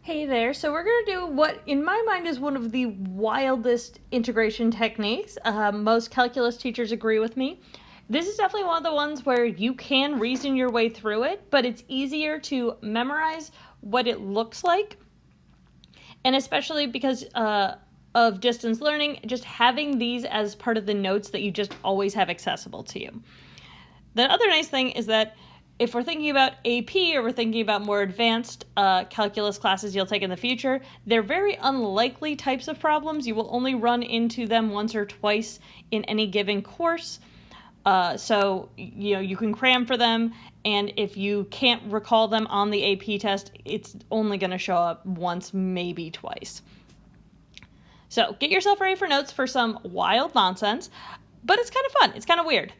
Hey there, so we're going to do what in my mind is one of the wildest integration techniques. Most calculus teachers agree with me. This is definitely one of the ones where you can reason your way through it, but it's easier to memorize what it looks like. And especially because of distance learning, just having these as part of the notes that you just always have accessible to you. The other nice thing is that if we're thinking about AP or we're thinking about more advanced calculus classes you'll take in the future, they're very unlikely types of problems. You will only run into them once or twice in any given course. So you can cram for them, and if you can't recall them on the AP test, it's only going to show up once, maybe twice. So get yourself ready for notes for some wild nonsense, but it's kind of fun. It's kind of weird.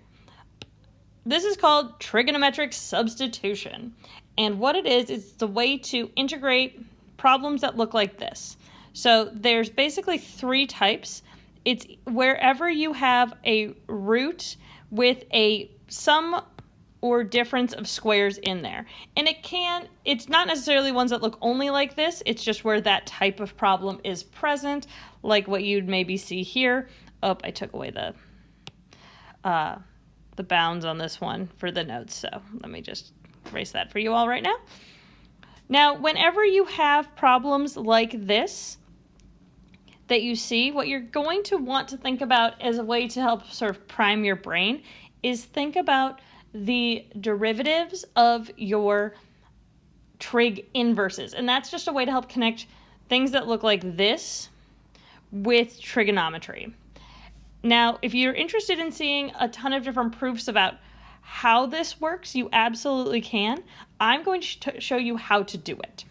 This is called trigonometric substitution. And what it is, it's the way to integrate problems that look like this. So there's basically three types. It's wherever you have a root with a sum or difference of squares in there. And it's not necessarily ones that look only like this, it's just where that type of problem is present, like what you'd maybe see here. Oh, I took away the bounds on this one for the notes, so let me just erase that for you all right now. Now, whenever you have problems like this that you see, what you're going to want to think about as a way to help sort of prime your brain is think about the derivatives of your trig inverses. And that's just a way to help connect things that look like this with trigonometry. Now, if you're interested in seeing a ton of different proofs about how this works, you absolutely can. I'm going to show you how to do it.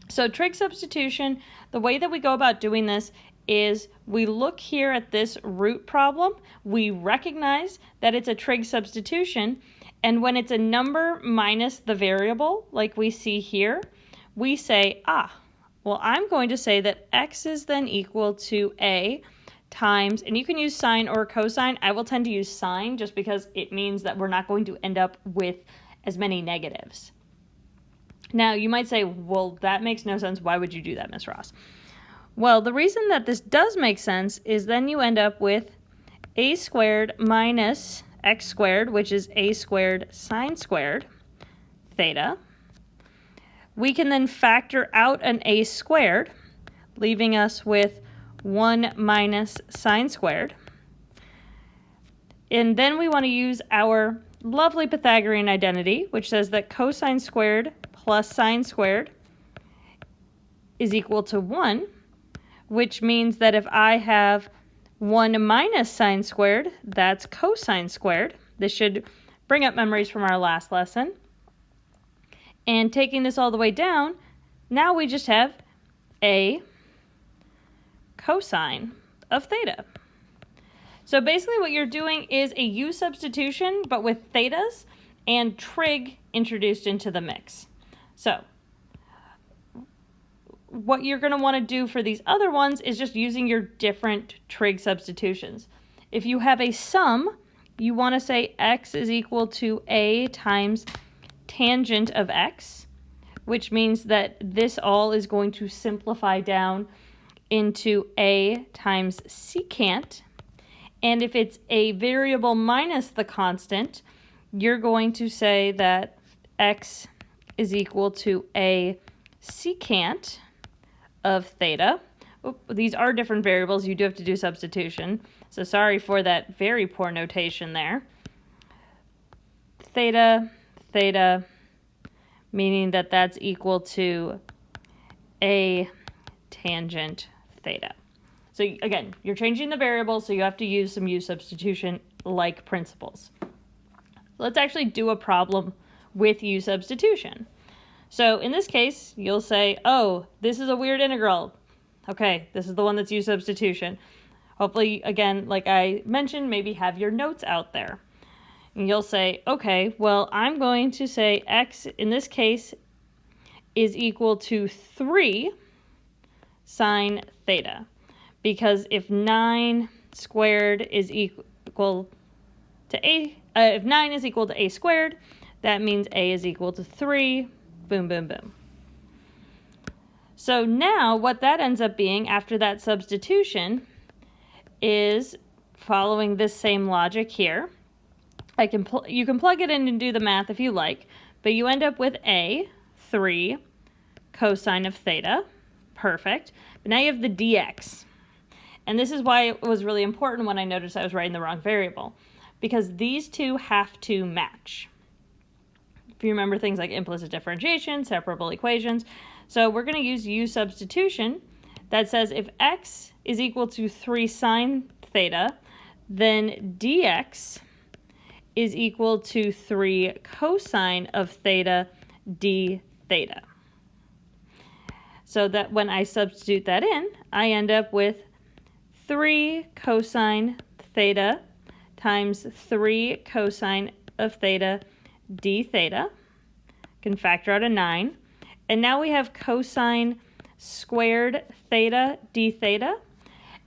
So trig substitution, the way that we go about doing this is we look here at this root problem, we recognize that it's a trig substitution, and when it's a number minus the variable, like we see here, we say, well, I'm going to say that x is then equal to a times, and you can use sine or cosine. I will tend to use sine just because it means that we're not going to end up with as many negatives. Now, you might say, well, that makes no sense. Why would you do that, Miss Ross? Well, the reason that this does make sense is then you end up with a squared minus x squared, which is a squared sine squared theta. We can then factor out an a squared, leaving us with 1 minus sine squared. And then we want to use our lovely Pythagorean identity, which says that cosine squared plus sine squared is equal to 1, which means that if I have 1 minus sine squared, that's cosine squared. This should bring up memories from our last lesson. And taking this all the way down, now we just have a cosine of theta. So basically what you're doing is a u substitution, but with thetas and trig introduced into the mix. So what you're going to want to do for these other ones is just using your different trig substitutions. If you have a sum, you want to say x is equal to a times tangent of x, which means that this all is going to simplify down into a times secant. And if it's a variable minus the constant, you're going to say that x is equal to a secant of theta. These are different variables. You do have to do substitution. So sorry for that very poor notation there. Theta, theta, meaning that that's equal to a tangent theta. So again, you're changing the variable, so you have to use some u substitution like principles. Let's actually do a problem with u substitution. So in this case, you'll say, oh, this is a weird integral. Okay, this is the one that's u substitution. Hopefully, again, like I mentioned, maybe have your notes out there. And you'll say, okay, well, I'm going to say x in this case is equal to 3 sine theta, because if 9 squared is equal to if 9 is equal to a squared, that means a is equal to 3. Boom, boom, boom. So now what that ends up being after that substitution is following this same logic here. You can plug it in and do the math if you like, but you end up with a 3 cosine of theta. Perfect. But now you have the dx. And this is why it was really important when I noticed I was writing the wrong variable, because these two have to match. If you remember things like implicit differentiation, separable equations. So we're going to use u substitution that says if x is equal to 3 sine theta, then dx is equal to 3 cosine of theta d theta. So that when I substitute that in, I end up with 3 cosine theta times 3 cosine of theta d theta. Can factor out a 9. And now we have cosine squared theta d theta.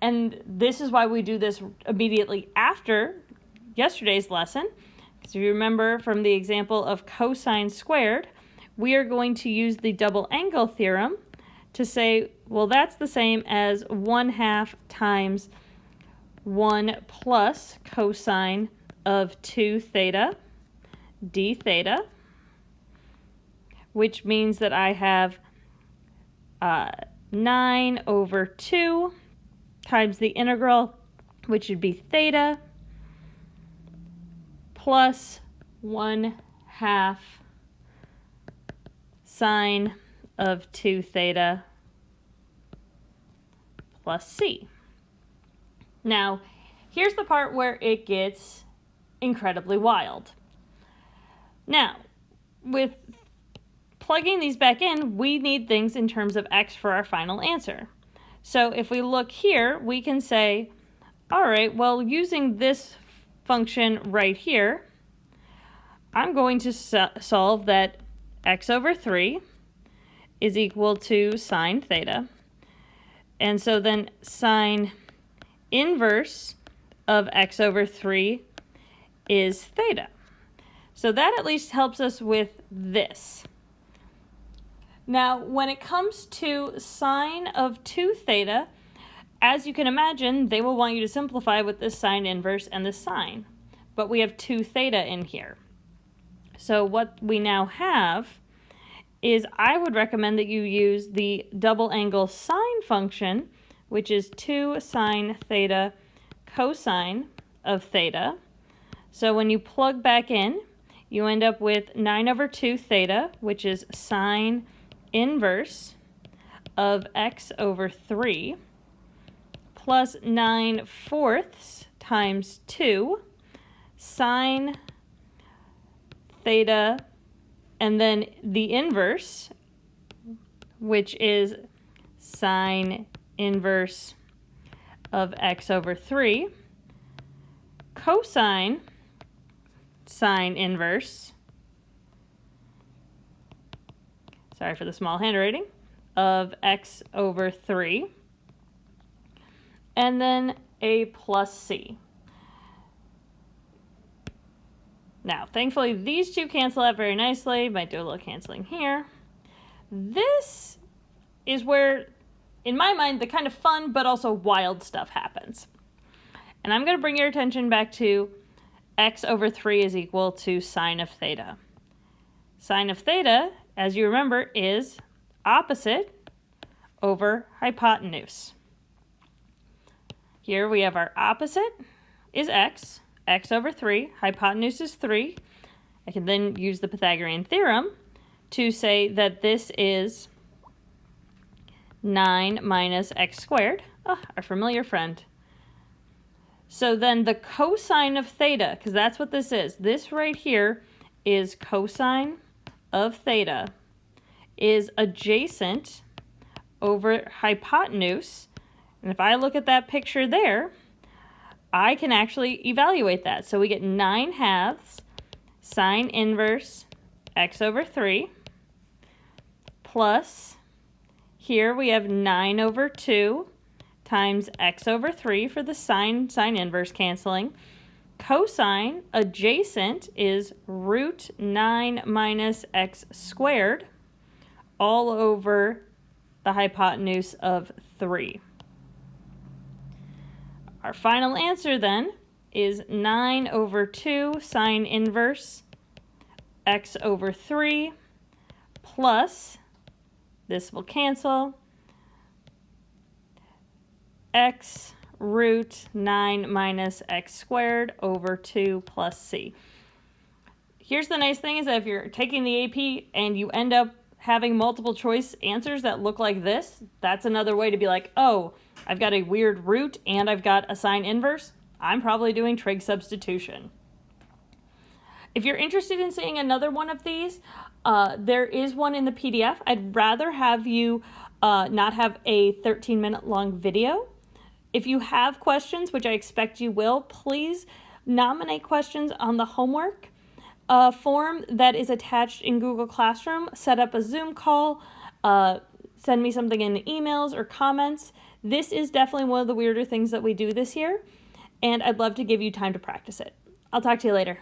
And this is why we do this immediately after yesterday's lesson. Because if you remember from the example of cosine squared, we are going to use the double angle theorem to say, well, that's the same as 1/2 times 1 plus cosine of 2 theta d theta, which means that I have 9 over 2 times the integral, which would be theta, plus 1/2 sine of 2 theta plus c. Now, here's the part where it gets incredibly wild. Now, with plugging these back in, we need things in terms of x for our final answer. So if we look here, we can say, all right, well, using this function right here, I'm going to solve that x over 3 is equal to sine theta. And so then sine inverse of x over 3 is theta. So that at least helps us with this. Now, when it comes to sine of 2 theta, as you can imagine, they will want you to simplify with this sine inverse and this sine. But we have 2 theta in here. So what we now have is I would recommend that you use the double angle sine function, which is 2 sine theta cosine of theta. So when you plug back in, you end up with 9 over 2 theta, which is sine inverse of x over 3, plus 9/4 times 2 sine theta, and then the inverse, which is sine inverse of x over 3, cosine sine inverse, sorry for the small handwriting, of x over 3, and then a plus c. Now, thankfully, these two cancel out very nicely. Might do a little canceling here. This is where, in my mind, the kind of fun but also wild stuff happens. And I'm going to bring your attention back to x over 3 is equal to sine of theta. Sine of theta, as you remember, is opposite over hypotenuse. Here we have our opposite is x over 3, hypotenuse is 3. I can then use the Pythagorean theorem to say that this is 9 minus x squared, our familiar friend. So then the cosine of theta, because that's what this right here is cosine of theta, is adjacent over hypotenuse. And if I look at that picture there, I can actually evaluate that. So we get 9/2 sine inverse x over 3 plus, here we have 9 over 2 times x over 3 for the sine inverse canceling. Cosine adjacent is root 9 minus x squared all over the hypotenuse of 3. Our final answer then is 9 over 2 sine inverse x over 3 plus, this will cancel, x root 9 minus x squared over 2 plus c. Here's the nice thing is that if you're taking the AP and you end up having multiple choice answers that look like this, that's another way to be like, oh, I've got a weird root and I've got a sine inverse. I'm probably doing trig substitution. If you're interested in seeing another one of these, there is one in the PDF. I'd rather have you not have a 13-minute long video. If you have questions, which I expect you will, please nominate questions on the homework form that is attached in Google Classroom. Set up a Zoom call, send me something in emails or comments. This is definitely one of the weirder things that we do this year, and I'd love to give you time to practice it. I'll talk to you later.